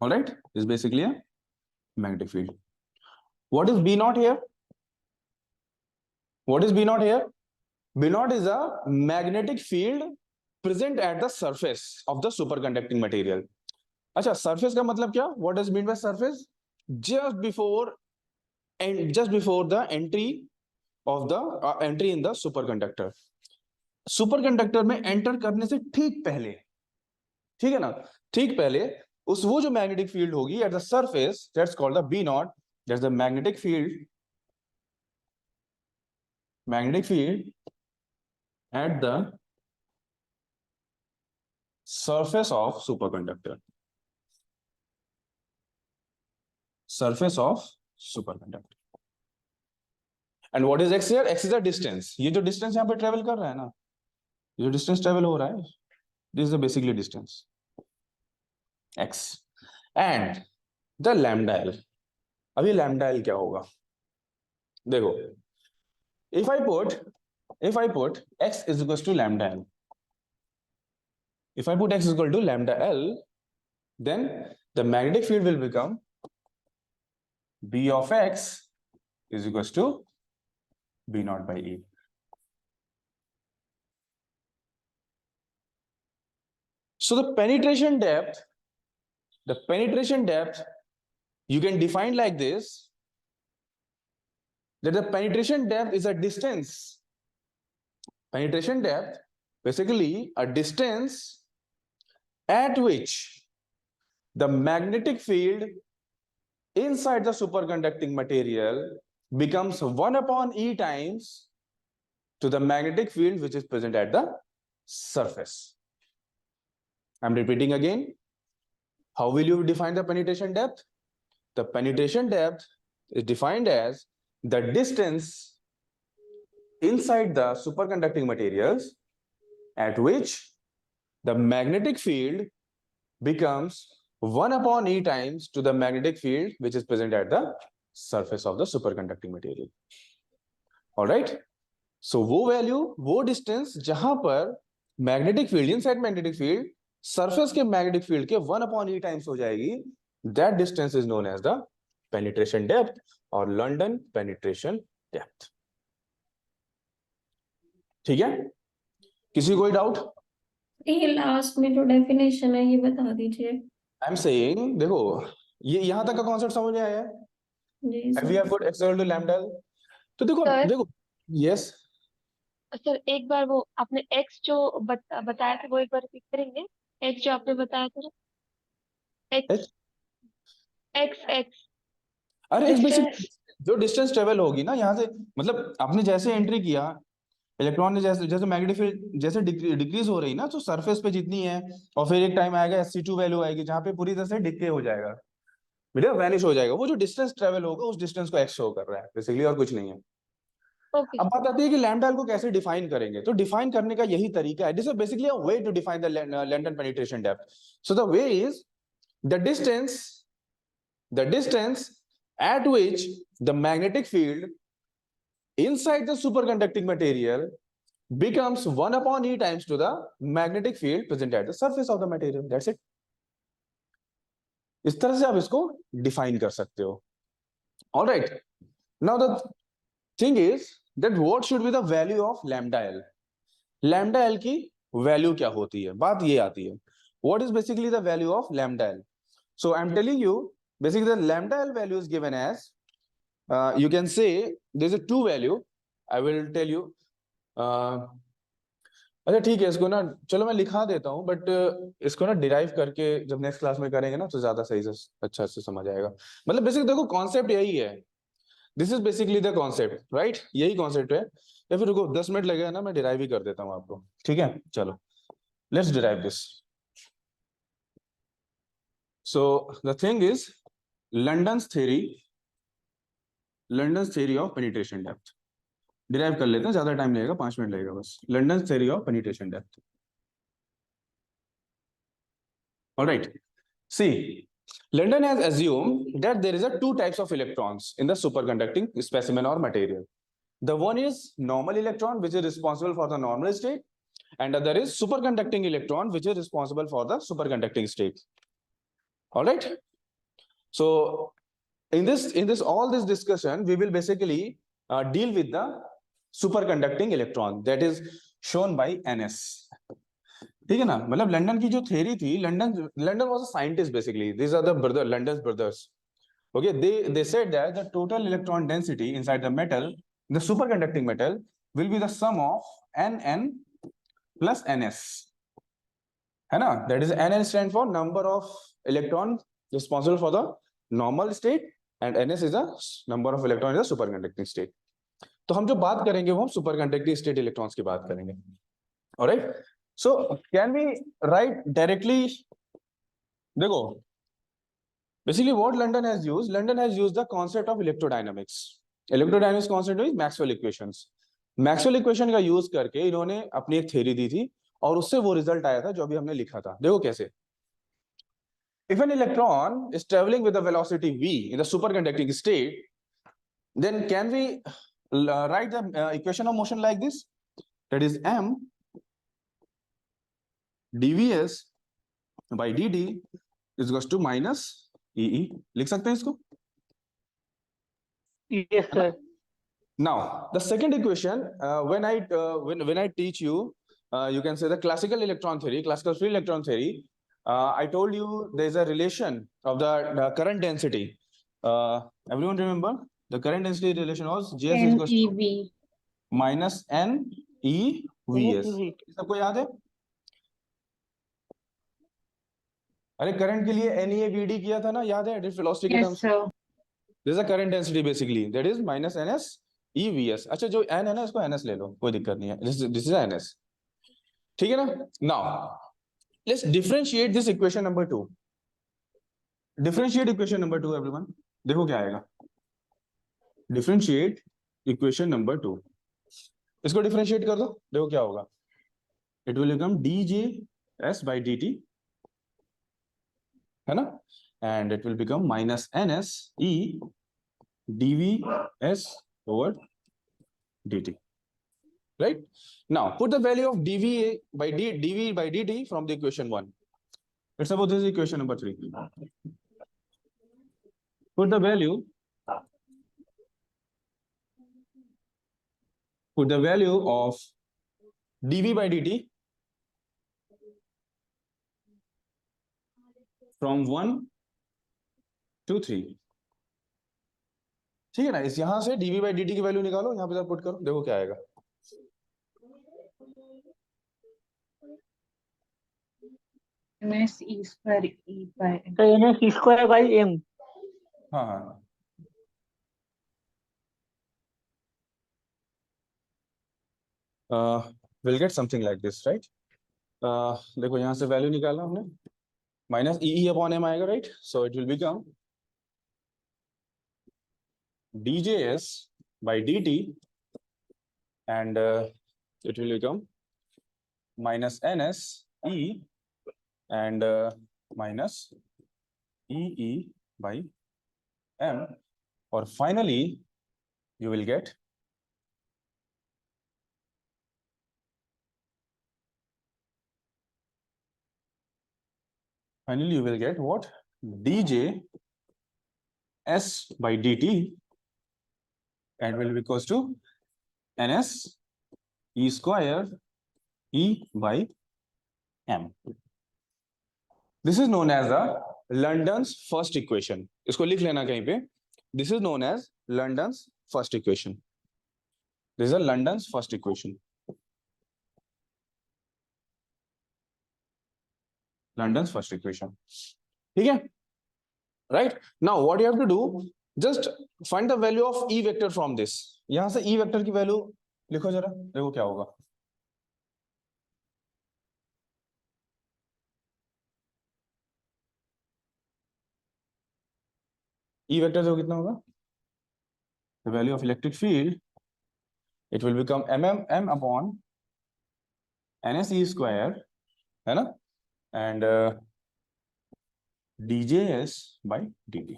All right, is basically a magnetic field. What is B naught here? What is B naught here? B naught is a magnetic field present at the surface of the superconducting material. अच्छा, surface का मतलब क्या? What does mean by surface? Just before the entry of the entry in the superconductor. Superconductor में एंटर करने से ठीक पहले, ठीक है ना, ठीक पहले उस वो जो मैग्नेटिक फील्ड होगी at the surface, that's called the b not, that's the magnetic field at the surface of superconductor. Surface of superconductor. And what is x here? X is a distance. ये जो distance यहाँ पे travel कर रहा है ना, ये जो distance travel हो रहा है, this is the basically distance x. And the lambda L. अभी lambda L क्या होगा? देखो, if I put x is equals to lambda L. If I put x is equal to lambda L, then the magnetic field will become B of x is equals to B naught by E. So the penetration depth, you can define like this, that the penetration depth is a distance. Penetration depth, basically a distance at which the magnetic field inside the superconducting material becomes 1 upon E times to the magnetic field which is present at the surface. I'm repeating again. How will you define the penetration depth? The penetration depth is defined as the distance inside the superconducting materials at which the magnetic field becomes 1 upon E times to the magnetic field which is present at the surface of the superconducting material. All right. So वो value, वो distance जहां पर magnetic field, inside magnetic field, surface के magnetic field के 1 upon E times हो जाएगी, that distance is known as the penetration depth or London penetration depth. ठीक है? किसी कोई doubt? ये लास्ट में जो डेफिनेशन है ये बता दीजिए। I'm saying, देखो, ये यहाँ तक का कॉन्सेप्ट समझ में आया है? जी Have we put x equal to lambda L? तो Sir? देखो, yes. सर एक बार वो आपने एक्स जो बताया था वो एक बार रिपीट करेंगे। एक्स जो आपने बताया था, एक्स एक्स अरे एक बेसिक जो डिस्टेंस ट्रेवल होगी ना यहाँ से, मतलब आपने जैसे एंट्री किया, इलेक्ट्रॉन ने जैसे मैग्नेटिक फील्ड जैसे डिक्रीज हो रही ना, तो सरफेस पे जितनी है, और फिर एक टाइम आएगा SC2 वैल्यू आएगी जहाँ पे पूरी तरह से डिके हो जाएगा, मिलेगा, वैनिश हो जाएगा। वो जो डिस्टेंस ट्रेवल होगा उस डिस्टेंस को एक्स शो कर रहा है बेसिकली, और कुछ नहीं है। अब बात आती है कि लैम्डा एल को कैसे डिफाइन करेंगे, तो डिफाइन करने का यही तरीका है। This is basically a way to define the London penetration depth. So the way is the distance at which the magnetic field inside the superconducting material becomes 1 upon E times to the magnetic field present at the surface of the material. That's it. इस तरह से आप इसको डिफाइन कर सकते हो। All right. Now the thing is that what should be the value of lambda L? Lambda L की वैल्यू क्या होती है, बात ये आती है। What is basically the value of lambda L? So I'm telling you, basically the lambda L value is given as, you can say there's a two value. I will tell you. अच्छा ठीक है, इसको ना चलो मैं लिखा देता हूँ, बट इसको ना डिराइव करके जब नेक्स्ट क्लास में करेंगे ना तो ज्यादा सही से अच्छा से समझ आएगा। मतलब बेसिकली देखो कॉन्सेप्ट यही है, this is basically the concept, right? यही कॉन्सेप्ट है। या फिर रुको 10 मिनट लगेगा ना, मैं डिराइव ही कर देता हूँ आपको, ठीक है? चलो let's derive this. So the thing is London's theory of penetration depth derive कर लेते हैं, ज्यादा टाइम लगेगा, 5 मिनट लगेगा बस। London's theory of penetration depth. All right. See, London has assumed that there is a two types of electrons in the superconducting specimen or material. The one is normal electron, which is responsible for the normal state, and other is superconducting electron, which is responsible for the superconducting state. All right. So in this all this discussion we will basically deal with the superconducting electron that is shown by NS. ठीक है ना, मतलब लंदन की जो थ्योरी थी, London was a scientist basically. These are the London's brothers. Okay, they said that the total electron density inside the metal, the superconducting metal, will be the sum of Nn plus Ns. है ना, that is Nn stand for number of electrons responsible for the normal state and Ns is the number of electrons in the superconducting state. तो हम जो बात करेंगे वो हम superconducting state electrons की बात करेंगे. Alright, so can we write directly? देखो, basically what London has used the concept of electrodynamics. Electrodynamics concept is Maxwell equations. Maxwell equation का यूज करके इन्होंने अपनी एक थ्योरी दी थी और उससे वो रिजल्ट आया था जो अभी हमने लिखा था. देखो कैसे. If an electron is traveling with a velocity v in the superconducting state, then can we write the equation of motion like this? That is m dvs by dt is equals to minus ee. लिख सकते हैं इसको? Yes, sir. Now the second equation, when I teach you, you can say the classical electron theory, classical free electron theory. I told you there is a relation of the current density. Everyone remember the current density relation was Js is equals to NEV. minus n e vs. सबको याद है? अरे करंट के लिए NeVd किया था ना, याद है? वेलोसिटी के Yes, terms. sir. This is a current density basically, that is minus ns e vs. अच्छा, जो n है ना इसको ns ले लो, कोई दिक्कत नहीं है. This is ns. ठीक है ना? Now let's differentiate this equation number 2. Differentiate equation number 2 everyone. देखो क्या आएगा. Differentiate equation number 2. इसको differentiate कर दो, देखो क्या होगा. It will become djs by dt, है ना, and it will become minus ns e dvs over dt. Right? Now put the value of dv by dt from the equation 1. Let's suppose this is equation number 3. Put the value of dv by dt from 1 to 3. ठीक है ना, इस यहां से dv by dt की वैल्यू निकालो, यहां पे पुट करो, देखो क्या आएगा. NS E square E by M. So NS square by m. हाँ हाँ. We'll get something like this, right? देखो यहाँ से वैल्यू निकाला हमने, माइनस ई अपॉन एम आएगा, right? So it will become djs by dt and it will become minus ns e and minus ee by m, or finally you will get what? dj s by dt and will be equals to ns e square e by m. This is known as the London's first equation. इसको लिख लेना कहीं पे. This is known as London's first equation. This is a London's first equation. London's first equation. ठीक है? Right? Now what you have to do, just find the value of E vector from this. यहां से E vector की वैल्यू लिखो जरा, देखो क्या होगा. E vector देखो कितना होगा. The value of electric field, it will become m upon ns e square, है ना, and djs by dt.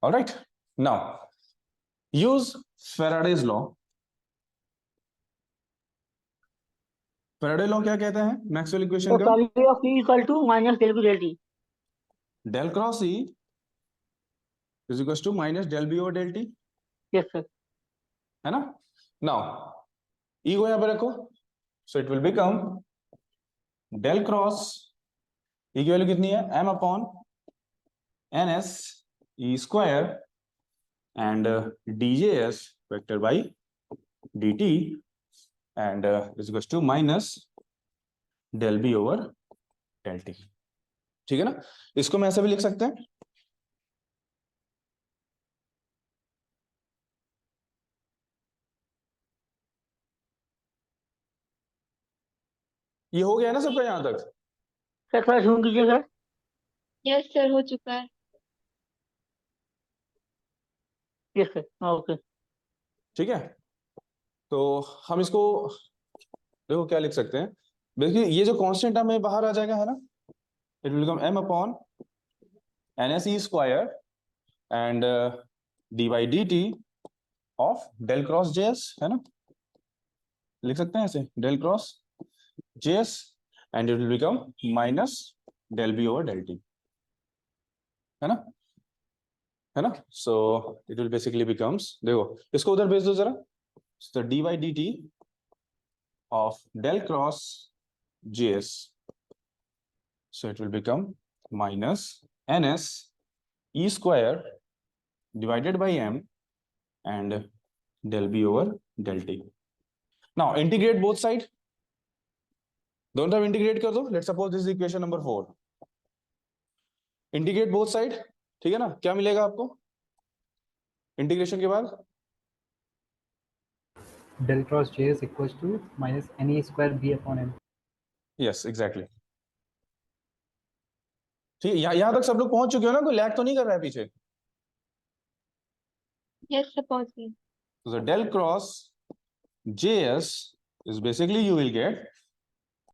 All right. Now use Faraday's law. Faraday law क्या कहता है मैक्सवेल इक्वेशन So का? value of E equal to minus del v del t. Del cross E is equal to minus del B over del T, yes sir, है ना। नाउ ई को यहाँ पे रखो, so it will become del cross E की वैल्यू कितनी है, M upon N S E square and D J S vector by D T and is equal to minus del B over del T. ठीक है ना, इसको मैं ऐसे भी लिख सकते हैं, ये हो गया ना सबका यहां तक। सर थोड़ा जूम कीजिए सर। यस सर, हो चुका है। Yes sir, okay. ठीक है, तो हम इसको देखो क्या लिख सकते हैं, देखिए ये जो कांस्टेंट हमें बाहर आ जाएगा, है ना, it will become m upon N S E square and d by D t of del cross j s, है ना, लिख सकते हैं ऐसे, del cross j s and it will become minus del B over del t, है ना, है ना। So it will basically becomes, देखो इसको उधर भेज दो जरा, so dy dt of del cross js, so it will become minus ns e square divided by m and del b over del t. Now integrate both side, दोनों तरफ इंटीग्रेट कर दो। Let's suppose this is equation number 4, integrate both side, ठीक है ना, क्या मिलेगा आपको इंटीग्रेशन के बाद, del cross js equals to minus ne square b upon m. Yes exactly. ठीक है, यहां तक सब लोग पहुंच चुके हो ना, कोई लैग तो नहीं कर रहा है पीछे। यस सर, पहुंच गई। So the del cross js is basically you will get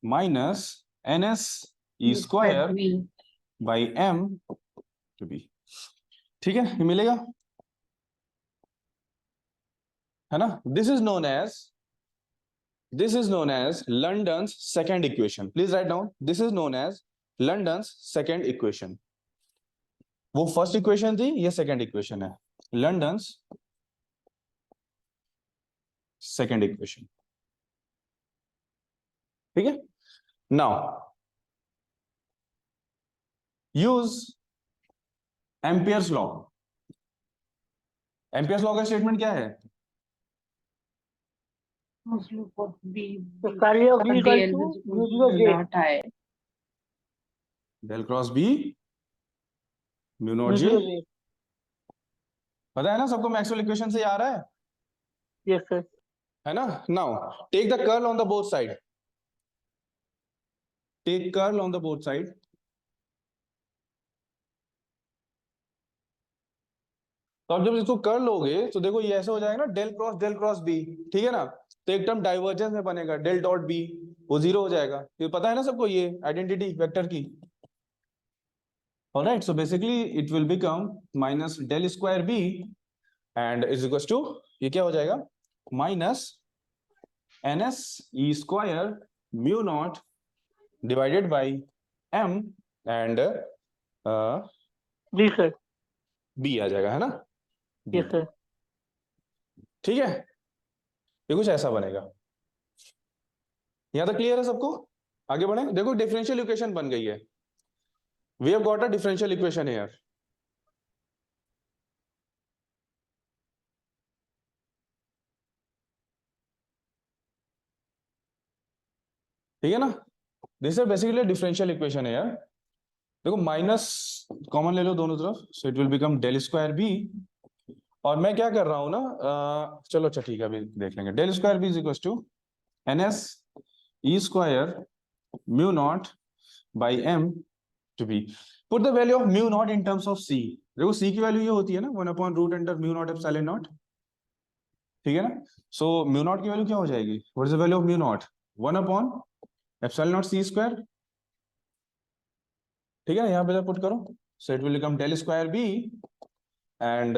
minus ns e square V. by m to b, ठीक है, ये मिलेगा, है ना। This is known as London's second equation. Please write down, this is known as London's second equation. वो फर्स्ट इक्वेशन थी, ये सेकंड इक्वेशन है, London's second equation, ठीक है। Now use Ampere's law. Ampere's law का स्टेटमेंट क्या है, Whose loop of B तो कार्य of B equal DL to is equal mu to J. not I. Del cross B mu naught mu J, J, पता है ना सबको, मैक्सवेल इक्वेशन से ही आ रहा है यस सर। है ना। Now take the curl on the both side, take curl on the both side, तो अब जब इसको कर लोगे तो देखो ये ऐसे हो जाएगा ना, डेल क्रॉस बी, ठीक है ना, तो एक टर्म डाइवर्जेंस में बनेगा, डेल डॉट बी, वो जीरो हो जाएगा, ये पता है ना सबको, ये आइडेंटिटी वेक्टर की। Alright, so basically it will become minus del square B and is equal to, ये क्या हो जाएगा, minus N S E square mu naught divided by M and जी सर, बी आ जाएगा, है ना, यस सर। ठीक है, ये कुछ ऐसा बनेगा। यहां तक क्लियर है सबको, आगे बढ़े। देखो डिफरेंशियल इक्वेशन बन गई है, we have got a differential equation here, ठीक है ना, this is basically differential equation है यार। देखो माइनस कॉमन ले लो दोनों तरफ, so it will become del square b, और मैं क्या कर रहा हूं ना, चलो अच्छा ठीक है, अभी देख लेंगे, del square B is equal to N S E square mu naught by M to B, put the value of mu naught in terms of C. देखो सी की वैल्यू ये होती है ना, 1 upon root under mu naught epsilon naught, ठीक है ना। सो म्यू नॉट की वैल्यू क्या हो जाएगी, what is the value of mu naught, 1 upon epsilon naught C square, ठीक है ना, यहाँ पे पुट करो, so it will become del square B and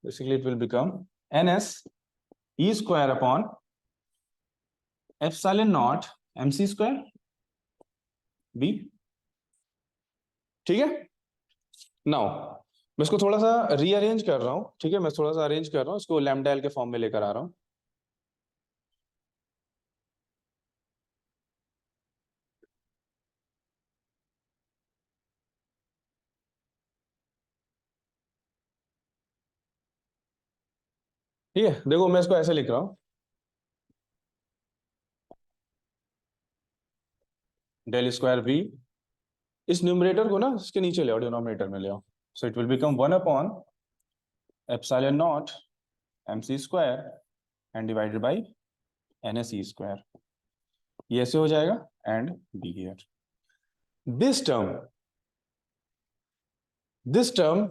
basically it will become n S E square upon epsilon not m c square b, ठीक है। नाउ मैं इसको थोड़ा सा रीअरेंज कर रहा हूँ, ठीक है, मैं थोड़ा सा अरेंज कर रहा हूँ इसको, लैम्डा एल के फॉर्म में लेकर आ रहा हूँ। ठीक है, देखो मैं इसको ऐसे लिख रहा हूँ, डेल स्क्वायर वी, इस न्यूमरेटर को ना इसके नीचे ले आओ, डिनोमिनेटर में ले आओ, सो it will become 1 upon epsilon not mc square and divided by nsc square, ये ऐसे हो जाएगा and be here. this term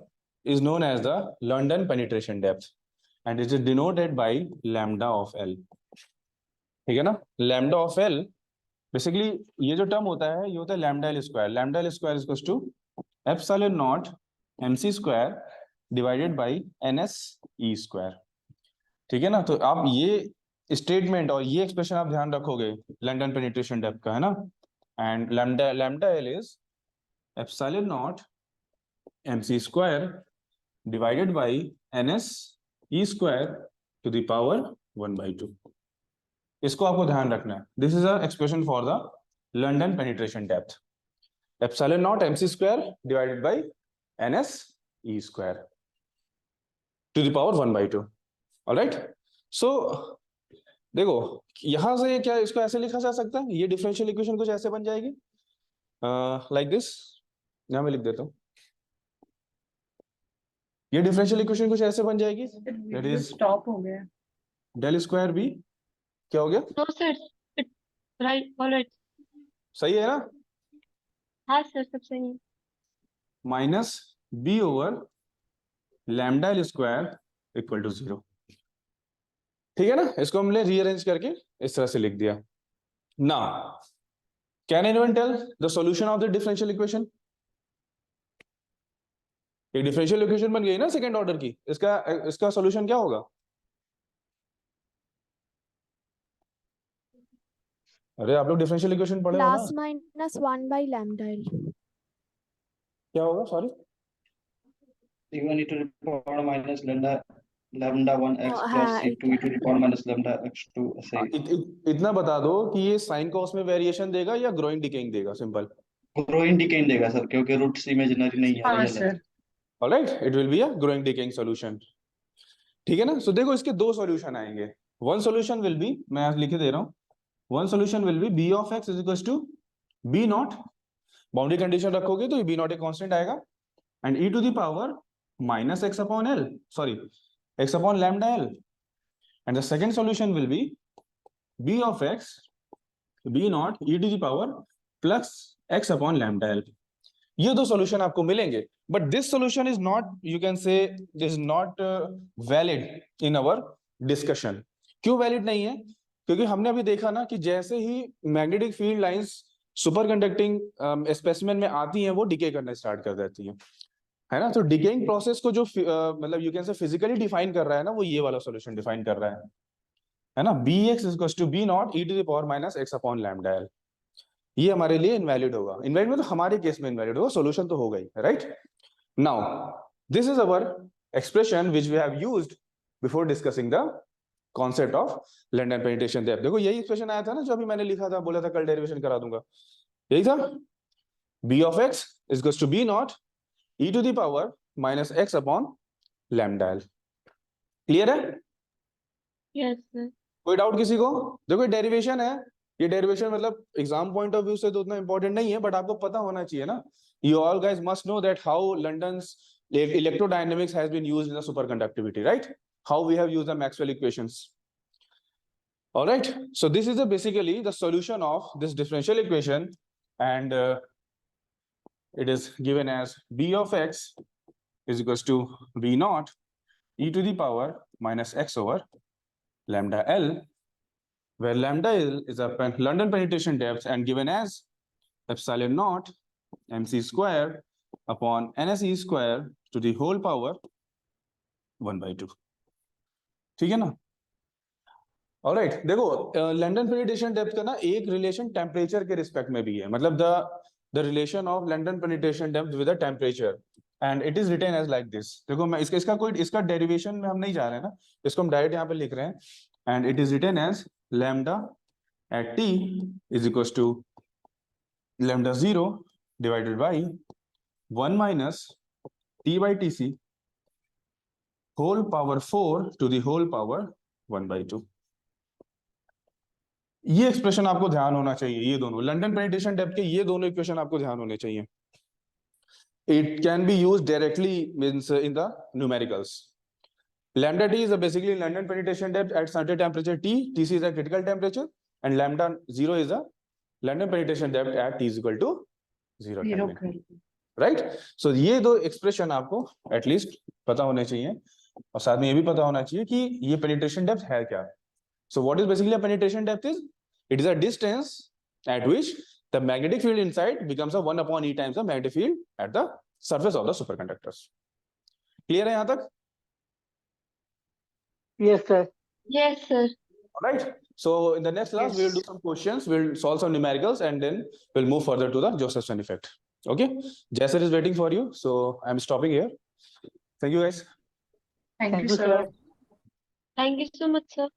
is known as the London penetration depth and it is denoted by lambda of L, ठीक है ना। lambda of L बेसिकली ये जो टर्म होता है ये होता है lambda L square, lambda L square equals to epsilon not mc square divided by ns e square, ठीक है ना। तो आप ये स्टेटमेंट और ये एक्सप्रेशन आप ध्यान रखोगे लंडन पेनिट्रेशन डेप्थ का, है ना। And lambda L is epsilon not mc square divided by ns e square to the power 1/2, इसको आपको ध्यान रखना है। This is a expression for the London penetration depth, epsilon not mc square divided by ns e square to the power 1/2। Alright, so देखो यहां से क्या इसको ऐसे लिखा जा सकता है, ये डिफरेंशियल इक्वेशन कुछ ऐसे बन जाएगी लाइक दिस, यहां मैं लिख देता हूं, ये डिफरेंशियल इक्वेशन कुछ ऐसे बन जाएगी, दैट इज स्टॉप हो गया। डेल स्क्वायर बी, क्या हो गया, नो सर, राइट, ऑलराइट, सही है ना, हाँ सर सब सही है। Minus b over lambda l square equal to 0, ठीक है ना। इसको हमने रीअरेंज करके इस तरह से लिख दिया। Now can anyone tell the solution of the differential equation, एक डिफरेंशियल इक्वेशन बन गई ना सेकंड ऑर्डर की, इसका सॉल्यूशन क्या होगा, अरे आप लोग डिफरेंशियल इक्वेशन पढ़े हो ना, Plus minus 1 by lambda L. क्या होगा, sorry c1 e to the power minus lambda 1 x plus हाँ, c2 e to the power minus lambda x2 ऐसे इतना बता दो कि ये साइन कॉस में वेरिएशन देगा या ग्रोइंग डिकेइंग देगा, सिंपल। ग्रोइंग डिकेइंग देगा सर, क्योंकि रूट्स इमेजिनरी नहीं है, हाँ रियल है। Sir, alright, it will be a growing decaying solution, ठीक है ना। सो देखो इसके दो सॉल्यूशन आएंगे, वन सॉल्यूशन विल बी, मैं आज लिख दे रहा हूं, one solution will be b of x is equals to b not, boundary condition रखोगे तो b नॉट एक कांस्टेंट आएगा, and e to the power minus x upon l, sorry x upon lambda l, and the second solution will be b of x b not e to the power plus x upon lambda l। ये दो सॉल्यूशन आपको मिलेंगे, but this solution is not, you can say is not valid in our discussion. क्यों वैलिड नहीं है, क्योंकि हमने अभी देखा ना कि जैसे ही magnetic field lines super conducting specimen में आती हैं वो डिके करना स्टार्ट कर देती हैं, है ना। तो डिकेइंग प्रोसेस को जो मतलब यू कैन से फिजिकली डिफाइन कर रहा है ना, वो ये वाला सॉल्यूशन डिफाइन कर रहा है ना, bx is equals to b not e to the power minus x upon lambda l। ये हमारे लिए इनवैलिड होगा, इनवैलिड में तो हमारे केस में इनवैलिड होगा, सॉल्यूशन तो होगा ही, right. Now this is our expression which we have used before discussing the concept of London penetration depth. देखो यही एक्सप्रेशन आया था ना जो अभी मैंने लिखा था, बोला था कल डेरिवेशन करा दूंगा, यही था, b of x is equals to b not e to the power minus x upon lambda l। Clear है, यस सर, कोई डाउट किसी को। देखो ये डेरिवेशन है, ये डेरिवेशन मतलब एग्जाम पॉइंट ऑफ व्यू से तो उतना इंपॉर्टेंट नहीं है, बट आपको पता होना चाहिए ना, you all guys must know that how London's electrodynamics has been used in the superconductivity, right? How we have used the Maxwell equations. All right, so this is basically the solution of this differential equation, and it is given as b of x is equals to b naught e to the power minus x over lambda l, where lambda l is a London penetration depth and given as epsilon naught mc square upon ns e square to the whole power 1/2, ठीक है ना। ऑलराइट, देखो लंडन पेनिट्रेशन डेप्थ का ना एक रिलेशन टेम्परेचर के रिस्पेक्ट में भी है, मतलब the relation of London penetration depth with the temperature and it is written as like this. देखो मैं इसका डेरिवेशन में हम नहीं जा रहे हैं ना, इसको हम डायरेक्ट यहाँ पे लिख रहे हैं, and it is written as lambda at t is equals to lambda 0 divided by 1 minus t by tc whole power 4 to the whole power 1 by 2. ये एक्सप्रेशन आपको ध्यान होना चाहिए, ये दोनों लंडन पेनिट्रेशन डेप्थ के ये दोनों इक्वेशन आपको ध्यान होने चाहिए. It can be used directly means in the numericals. Lambda t is basically London penetration depth at certain temperature T. Tc is a critical temperature, and lambda 0 is a London penetration depth at T is equal to 0 Zero temperature. Right? So ये दो एक्सप्रेशन आपको एटलीस्ट पता होने चाहिए, और साथ में ये भी पता होना चाहिए कि ये पेनिट्रेशन डेप्थ है क्या. So what is basically a penetration depth is? It is a distance at which the magnetic field inside becomes a 1 upon E times the magnetic field at the surface of the superconductors. Clear है यहाँ तक? Yes, sir. Yes, sir. All right. So in the next class, we will do some questions, we'll solve some numericals, and then we'll move further to the Josephson effect. Okay. Jasser is waiting for you, so I'm stopping here. Thank you, guys. Thank Thank you, you, sir. sir. Thank you so much, sir.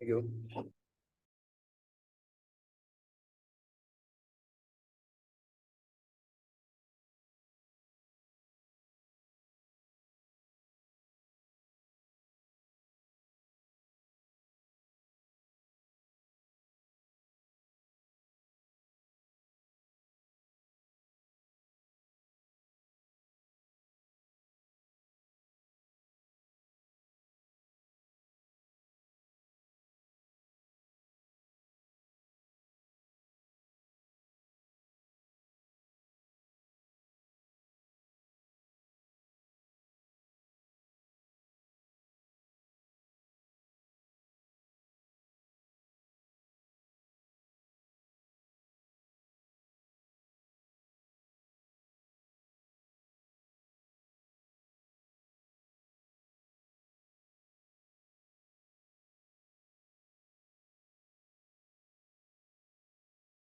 Thank you.